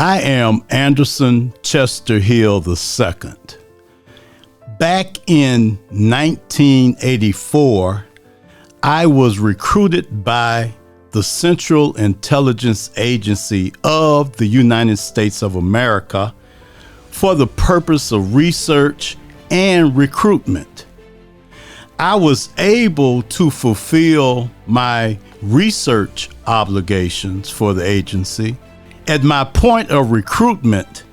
I am Anderson Chester Hill II. Back in 1984, I was recruited by the Central Intelligence Agency of the United States of America for the purpose of research and recruitment. I was able to fulfill my research obligations for the agency. At my point of recruitment,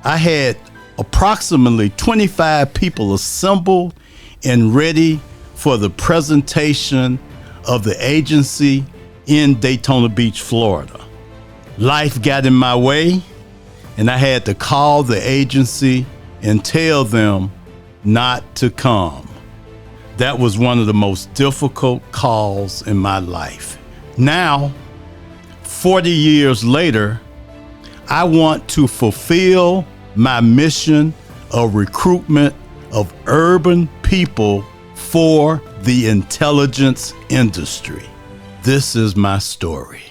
I had approximately 25 people assembled and ready for the presentation of the agency in Daytona Beach, Florida. Life got in my way, and I had to call the agency and tell them not to come. That was one of the most difficult calls in my life. Now, 40 years later, I want to fulfill my mission of recruitment of urban people for the intelligence industry. This is my story.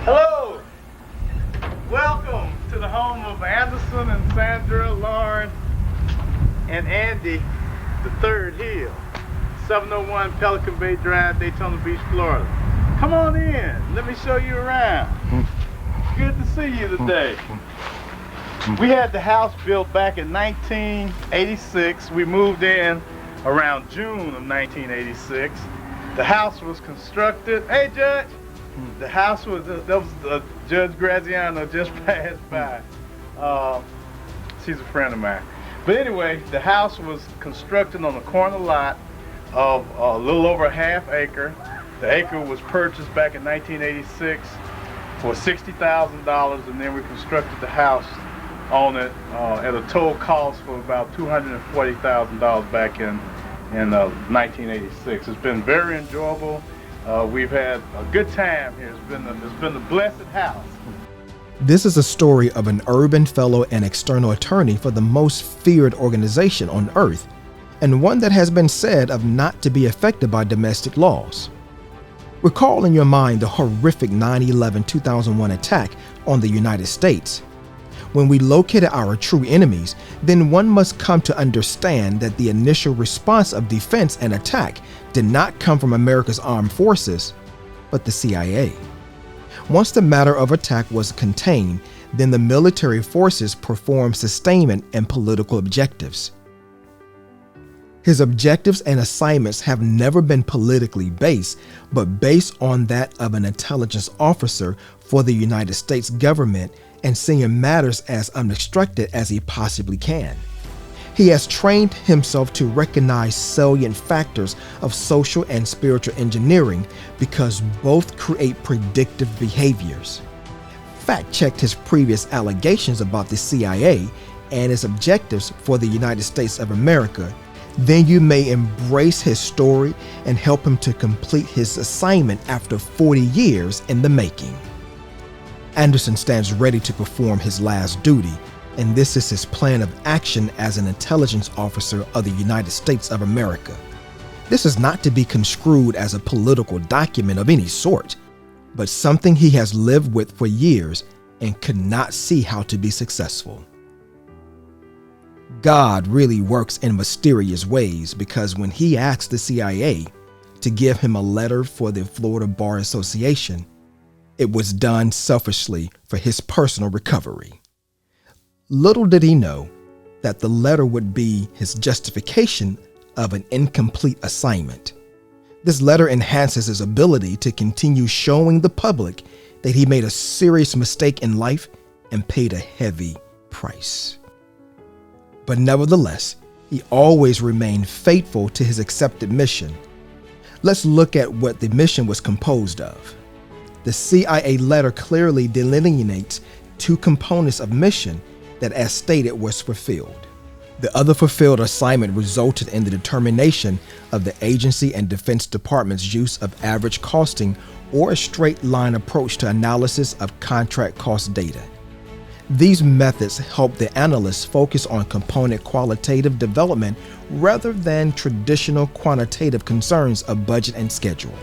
Hello, welcome to the home of Anderson and Sandra, Lauren, and Andy, the third Hill, 701 Pelican Bay Drive, Daytona Beach, Florida. Come on in, let me show you around. Good to see you today. We had the house built back in 1986. We moved in around June of 1986. The house was constructed, hey Judge, the house was, Judge Graziano just passed by. She's a friend of mine. But anyway, the house was constructed on a corner lot of a little over a half acre. The acre was purchased back in 1986 for $60,000, and then we constructed the house on it at a total cost for about $240,000 back in 1986. It's been very enjoyable. We've had a good time here. It's been a blessed house. This is a story of an urban fellow and external attorney for the most feared organization on earth, and one that has been said of not to be affected by domestic laws. Recall in your mind the horrific 9/11/2001 attack on the United States. When we located our true enemies, then one must come to understand that the initial response of defense and attack did not come from America's armed forces, but the CIA. Once the matter of attack was contained, then the military forces performed sustainment and political objectives. His objectives and assignments have never been politically based, but based on that of an intelligence officer for the United States government and seeing matters as unobstructed as he possibly can. He has trained himself to recognize salient factors of social and spiritual engineering because both create predictive behaviors. Fact-checked his previous allegations about the CIA and its objectives for the United States of America, then you may embrace his story and help him to complete his assignment after 40 years in the making. Anderson stands ready to perform his last duty and this is his plan of action as an intelligence officer of the United States of America. This is not to be construed as a political document of any sort, but something he has lived with for years and could not see how to be successful. God really works in mysterious ways, because when he asked the CIA to give him a letter for the Florida Bar Association, it was done selfishly for his personal recovery. Little did he know that the letter would be his justification of an incomplete assignment. This letter enhances his ability to continue showing the public that he made a serious mistake in life and paid a heavy price. But nevertheless, he always remained faithful to his accepted mission. Let's look at what the mission was composed of. The CIA letter clearly delineates two components of mission that, as stated, was fulfilled. The other fulfilled assignment resulted in the determination of the agency and Defense Department's use of average costing, or a straight line approach to analysis of contract cost data. These methods help the analysts focus on component qualitative development rather than traditional quantitative concerns of budget and schedule.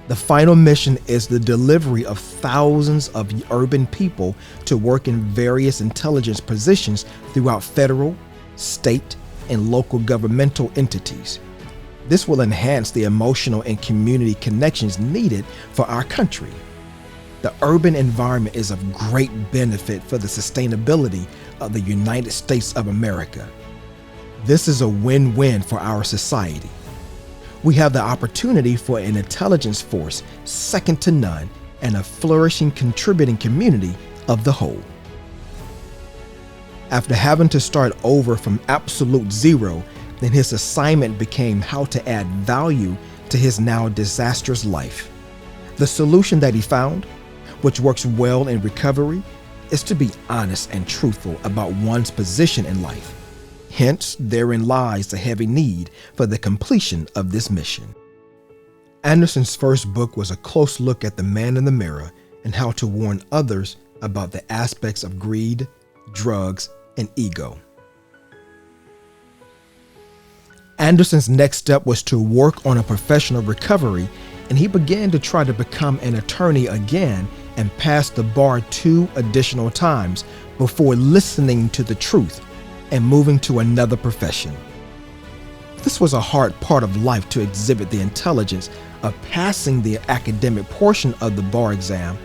The final mission is the delivery of thousands of urban people to work in various intelligence positions throughout federal, state, and local governmental entities. This will enhance the emotional and community connections needed for our country. The urban environment is of great benefit for the sustainability of the United States of America. This is a win-win for our society. We have the opportunity for an intelligence force second to none and a flourishing contributing community of the whole. After having to start over from absolute zero, then his assignment became how to add value to his now disastrous life. The solution that he found, which works well in recovery, is to be honest and truthful about one's position in life. Hence, therein lies the heavy need for the completion of this mission. Anderson's first book was a close look at the man in the mirror and how to warn others about the aspects of greed, drugs, and ego. Anderson's next step was to work on a professional recovery, and he began to try to become an attorney again and passed the bar 2 additional times before listening to the truth and moving to another profession. This was a hard part of life to exhibit the intelligence of passing the academic portion of the bar exam,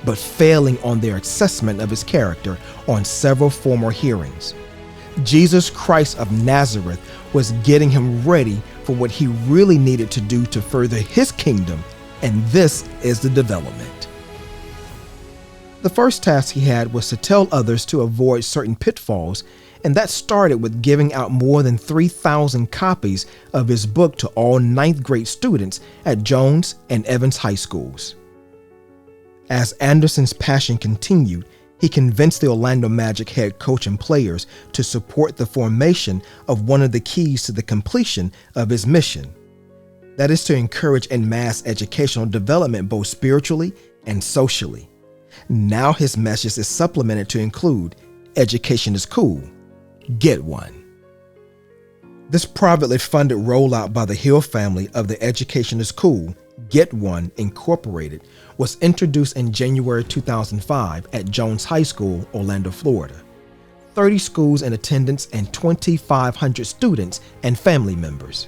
but failing on their assessment of his character on several former hearings. Jesus Christ of Nazareth was getting him ready for what he really needed to do to further his kingdom, and this is the development. The first task he had was to tell others to avoid certain pitfalls, and that started with giving out more than 3,000 copies of his book to all 9th grade students at Jones and Evans high schools. As Anderson's passion continued, he convinced the Orlando Magic head coach and players to support the formation of one of the keys to the completion of his mission. That is to encourage en masse educational development both spiritually and socially. Now his message is supplemented to include, education is cool, get one. This privately funded rollout by the Hill family of the Education is Cool, Get One Incorporated was introduced in January 2005 at Jones High School, Orlando, Florida. 30 schools in attendance and 2,500 students and family members.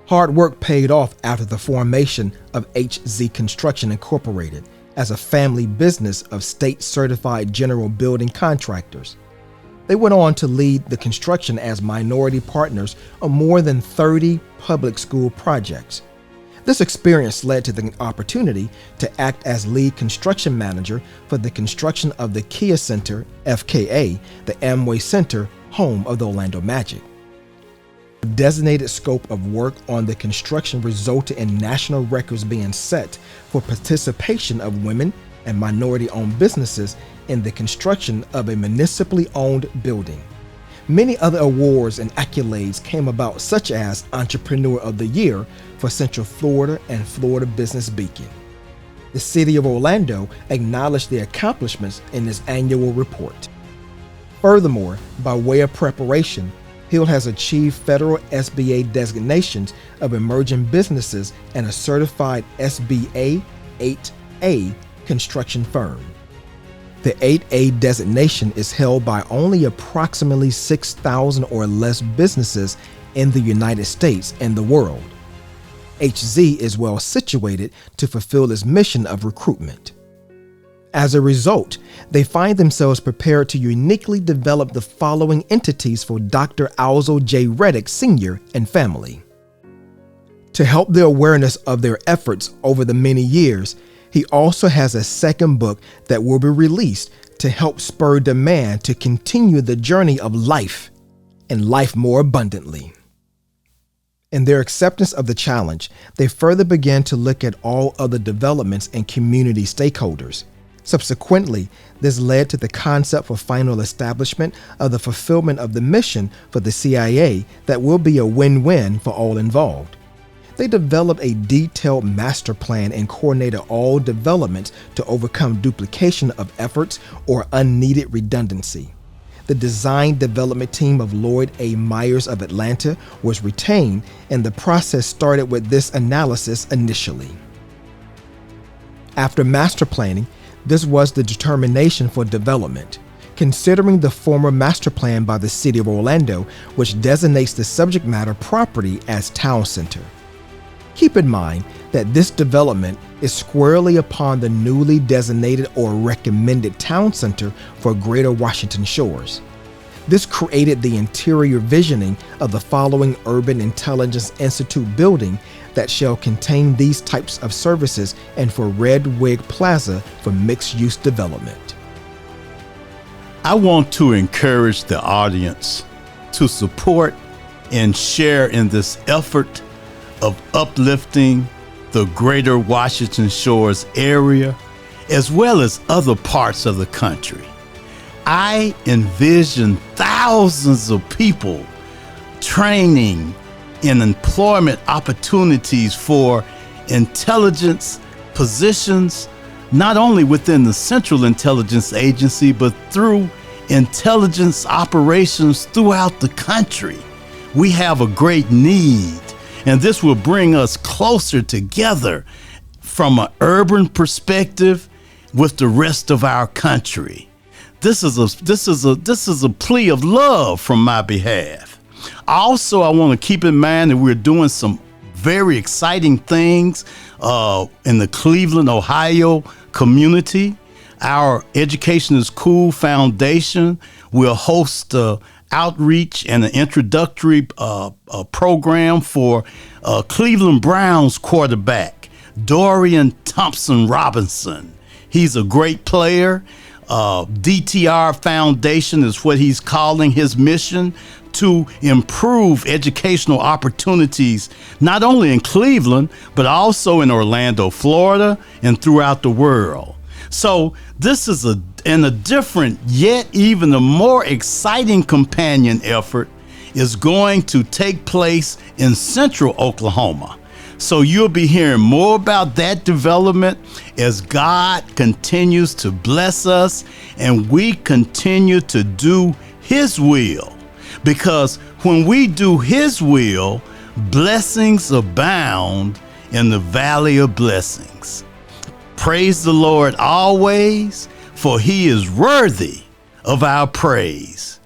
Hard work paid off after the formation of HZ Construction Incorporated as a family business of state-certified general building contractors. They went on to lead the construction as minority partners on more than 30 public school projects. This experience led to the opportunity to act as lead construction manager for the construction of the Kia Center, FKA, the Amway Center, home of the Orlando Magic. The designated scope of work on the construction resulted in national records being set for participation of women and minority-owned businesses in the construction of a municipally owned building. Many other awards and accolades came about, such as Entrepreneur of the Year for Central Florida and Florida Business Beacon. The city of Orlando acknowledged the accomplishments in its annual report. Furthermore, by way of preparation, Hill has achieved federal SBA designations of emerging businesses and a certified SBA 8A construction firm. The 8A designation is held by only approximately 6,000 or less businesses in the United States and the world. HZ is well situated to fulfill its mission of recruitment. As a result, they find themselves prepared to uniquely develop the following entities for Dr. Alzo J. Reddick Sr. and family. To help the awareness of their efforts over the many years, he also has a second book that will be released to help spur demand to continue the journey of life and life more abundantly. In their acceptance of the challenge, they further began to look at all other developments and community stakeholders. Subsequently, this led to the concept for final establishment of the fulfillment of the mission for the CIA that will be a win-win for all involved. They developed a detailed master plan and coordinated all developments to overcome duplication of efforts or unneeded redundancy. The design development team of Lloyd A. Myers of Atlanta was retained, and the process started with this analysis initially. After master planning, this was the determination for development. Considering the former master plan by the City of Orlando, which designates the subject matter property as town center. Keep in mind that this development is squarely upon the newly designated or recommended town center for Greater Washington Shores. This created the interior visioning of the following Urban Intelligence Institute building that shall contain these types of services and for Red Wig Plaza for mixed-use development. I want to encourage the audience to support and share in this effort of uplifting the Greater Washington Shores area, as well as other parts of the country. I envision thousands of people training in employment opportunities for intelligence positions, not only within the Central Intelligence Agency, but through intelligence operations throughout the country. We have a great need, and this will bring us closer together from an urban perspective with the rest of our country. This is a plea of love from my behalf. Also, I want to keep in mind that we're doing some very exciting things in the Cleveland, Ohio community. Our Education is Cool Foundation will host outreach and an introductory program for Cleveland Browns quarterback Dorian Thompson-Robinson. He's a great player. DTR Foundation is what he's calling his mission, to improve educational opportunities, not only in Cleveland, but also in Orlando, Florida, and throughout the world. So this is a different, yet even a more exciting companion effort is going to take place in Central Oklahoma. So you'll be hearing more about that development as God continues to bless us and we continue to do His will. Because when we do His will, blessings abound in the valley of blessings. Praise the Lord always, for He is worthy of our praise.